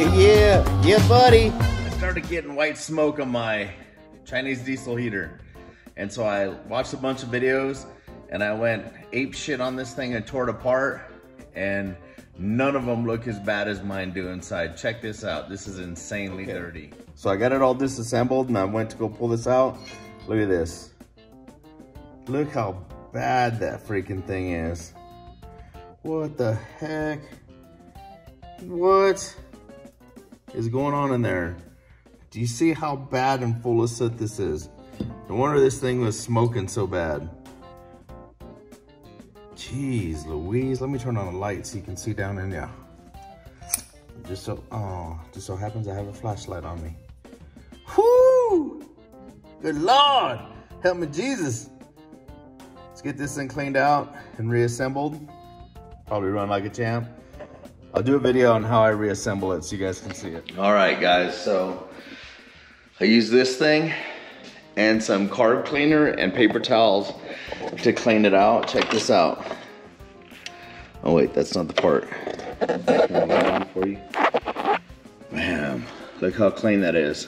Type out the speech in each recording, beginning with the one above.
Yeah, buddy. I started getting white smoke on my Chinese diesel heater. And so I watched a bunch of videos and I went ape shit on this thing and tore it apart. And none of them look as bad as mine do inside. Check this out. This is insanely dirty. So I got it all disassembled and I went to go pull this out. Look at this. Look how bad that freaking thing is. What the heck? What is going on in there? Do you see how bad and full of soot this is? No wonder this thing was smoking so bad. Jeez Louise, let me turn on the light so you can see down in there. Just so happens I have a flashlight on me. Whoo! Good Lord, help me Jesus. Let's get this thing cleaned out and reassembled. Probably run like a champ. I'll do a video on how I reassemble it so you guys can see it. All right guys, so I use this thing and some carb cleaner and paper towels to clean it out. Check this out. Oh wait, that's not the part. Turn the light on for you. Man, look how clean that is.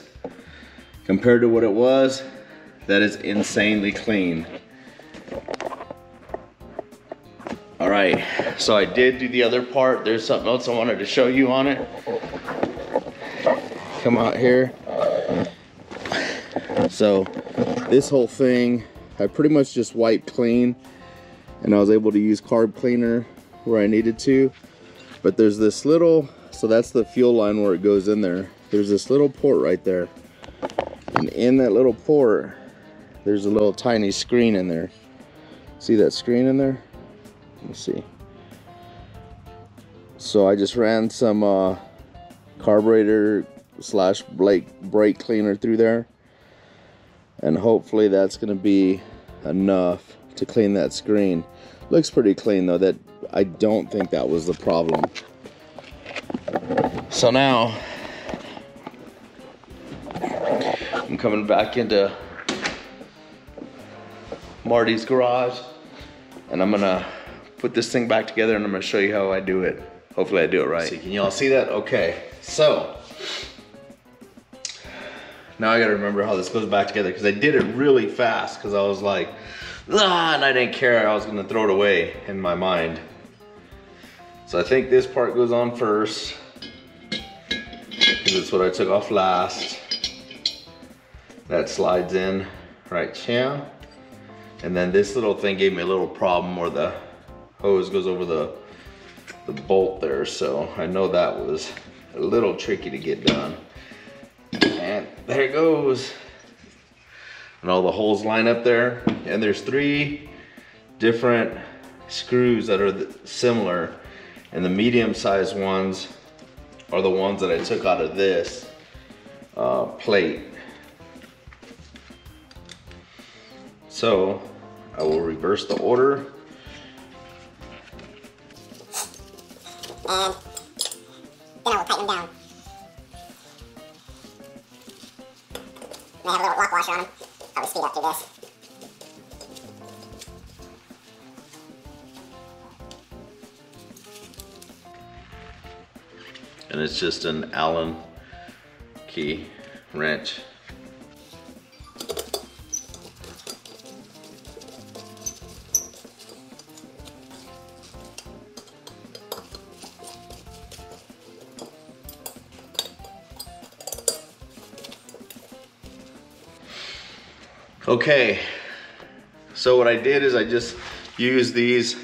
Compared to what it was, that is insanely clean. All right, so I did do the other part. There's something else I wanted to show you on it. Come out here. So this whole thing, I pretty much just wiped clean and I was able to use carb cleaner where I needed to. But there's this little, so that's the fuel line where it goes in there. There's this little port right there. And in that little port, there's a little tiny screen in there. See that screen in there? Let me see. So I just ran some carburetor slash brake cleaner through there. And hopefully that's gonna be enough to clean that screen. Looks pretty clean though. That I don't think that was the problem. So now I'm coming back into Marty's garage and I'm gonna put this thing back together and I'm gonna show you how I do it. Hopefully I do it right. Can y'all see that? Okay, so now I gotta remember how this goes back together because I did it really fast because I was like, ah, and I didn't care. I was gonna throw it away in my mind. So I think this part goes on first because it's what I took off last. That slides in right here. And then this little thing gave me a little problem where the hose goes over the bolt there. So I know that was a little tricky to get done. And there it goes. And all the holes line up there. And there's 3 different screws that are similar. And the medium-sized ones are the ones that I took out of this plate. So I will reverse the order. And then I will tighten them down. They have a little lock washer on them. Probably speed up through this. And it's just an Allen key wrench. Okay, so what I did is I just used these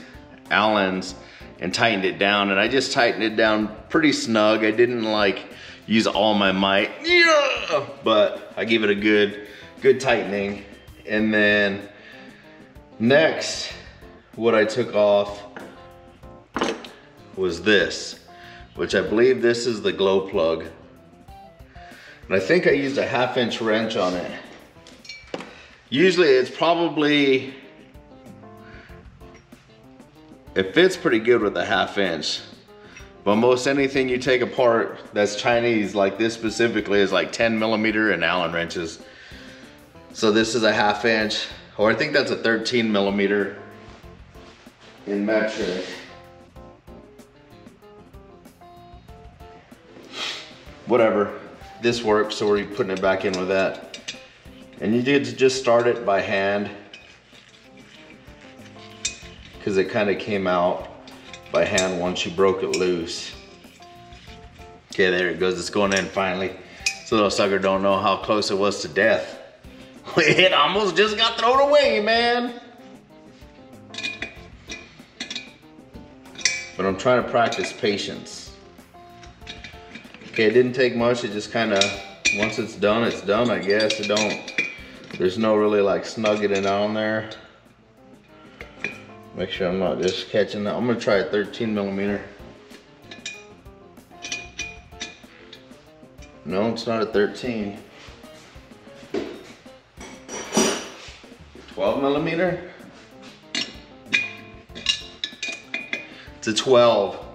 Allens and tightened it down, and I just tightened it down pretty snug. I didn't like use all my might, but I gave it a good tightening. And then next, what I took off was this, which I believe this is the glow plug. And I think I used a 1/2-inch wrench on it. Usually it's probably, it fits pretty good with a 1/2-inch, but most anything you take apart that's Chinese, like this specifically, is like 10mm and Allen wrenches. So this is a 1/2-inch, or I think that's a 13mm in metric. whatever. This works, so we're putting it back in with that. And you did just start it by hand, because it kind of came out by hand once you broke it loose. Okay, there it goes. It's going in finally. This little sucker don't know how close it was to death. It almost just got thrown away, man. But I'm trying to practice patience. Okay, it didn't take much. It just kind of, once it's done, I guess. There's no really like snugging it on there. Make sure I'm not just catching that. I'm gonna try a 13 millimeter. No, it's not a 13. 12 millimeter? It's a 12.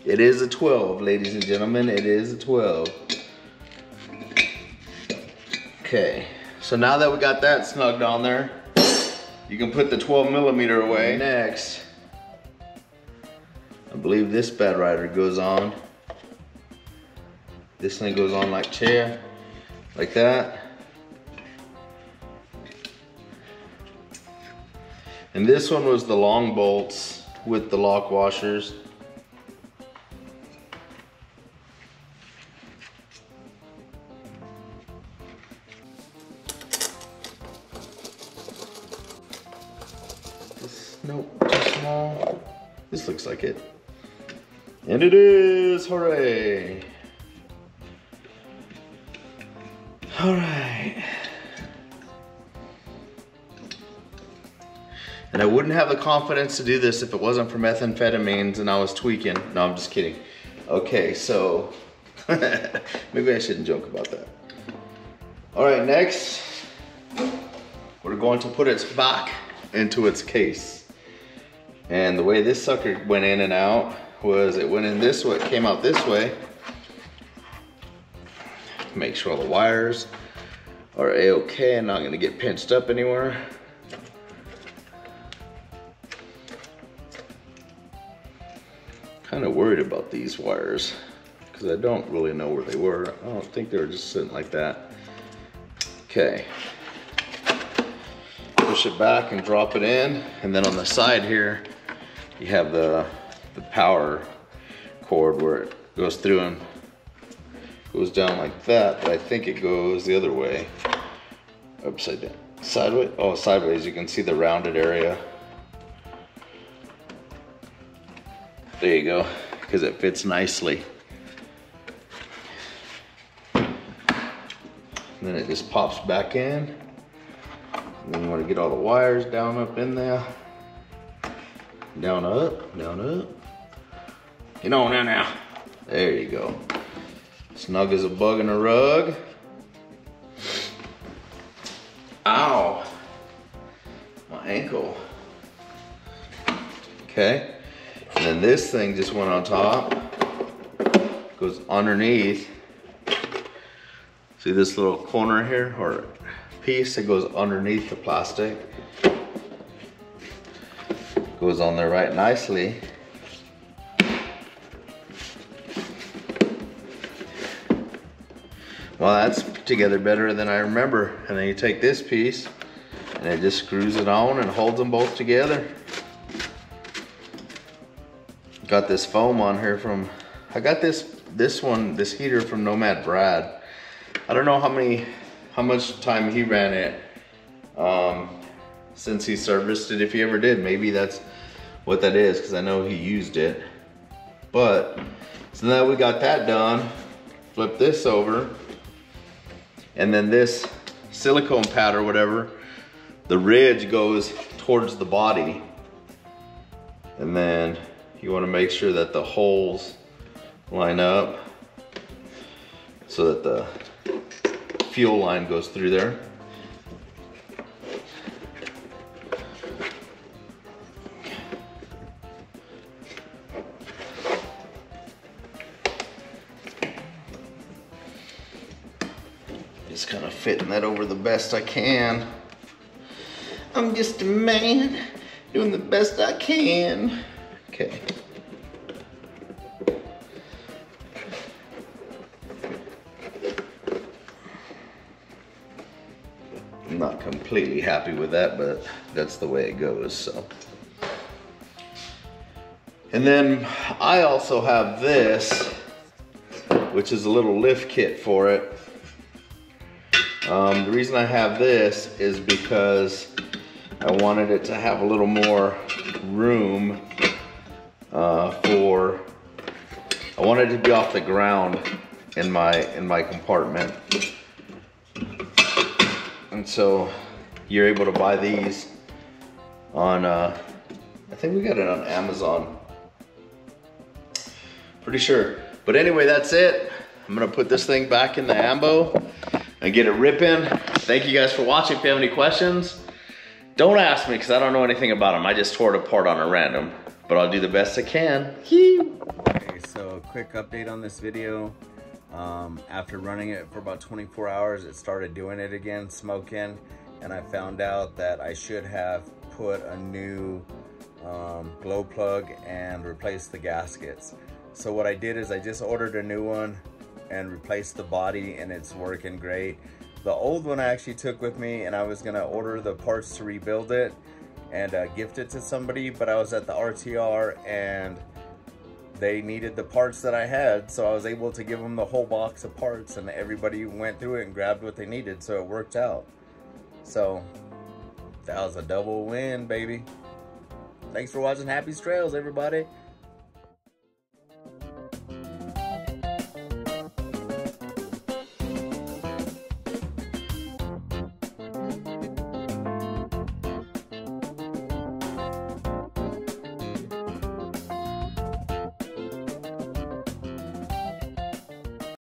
It is a 12, ladies and gentlemen. It is a 12. Okay, so now that we got that snugged on there, you can put the 12 millimeter away. Next, I believe this bad rider goes on. This thing goes on like chair, like that. And this one was the long bolts with the lock washers. Nope, too small. This looks like it. And it is, hooray. All right. And I wouldn't have the confidence to do this if it wasn't for methamphetamines and I was tweaking. No, I'm just kidding. Okay, so maybe I shouldn't joke about that. All right, next, we're going to put it back into its case. And the way this sucker went in and out was it went in this way, it came out this way. Make sure all the wires are a-okay and not gonna get pinched up anywhere. Kind of worried about these wires because I don't really know where they were. I don't think they were just sitting like that. Okay. Push it back and drop it in, and then on the side here you have the power cord where it goes through and goes down like that, but I think it goes the other way, upside down, sideways. Oh, sideways. You can see the rounded area. There you go, because it fits nicely. And then it just pops back in. And then you want to get all the wires down up in there. Down up, down up. Get on there now. There you go. Snug as a bug in a rug. Ow. My ankle. Okay. And then this thing just went on top. Goes underneath. See this little corner here, or piece that goes underneath the plastic? Goes on there right nicely. Well, that's together better than I remember. And then you take this piece and it just screws it on and holds them both together. Got this foam on here from, I got this heater from Nomad Brad. I don't know how much time he ran it since he serviced it, if he ever did. Maybe that's what that is, because I know he used it. But so now we got that done. Flip this over, and then this silicone pad or whatever, the ridge goes towards the body, and then you want to make sure that the holes line up so that the fuel line goes through there. Just kind of fitting that over the best I can. I'm just a man Doing the best I can. Okay. I'm not completely happy with that, but that's the way it goes, so. And then I also have this, which is a little lift kit for it. The reason I have this is because I wanted it to have a little more room I wanted it to be off the ground in my compartment. And so you're able to buy these on, I think we got it on Amazon. Pretty sure. But anyway, that's it. I'm gonna put this thing back in the ambo and get it ripping. Thank you guys for watching. If you have any questions, don't ask me because I don't know anything about them. I just tore it apart on a random, but I'll do the best I can. Okay, so a quick update on this video. After running it for about 24 hours, it started doing it again, smoking, and I found out that I should have put a new glow plug and replaced the gaskets. So what I did is I just ordered a new one and replaced the body, and it's working great. The old one I actually took with me, and I was gonna order the parts to rebuild it and gift it to somebody, but I was at the RTR and they needed the parts that I had, so I was able to give them the whole box of parts, and everybody went through it and grabbed what they needed, so it worked out. So that was a double win, baby. Thanks for watching Happy Trails, everybody.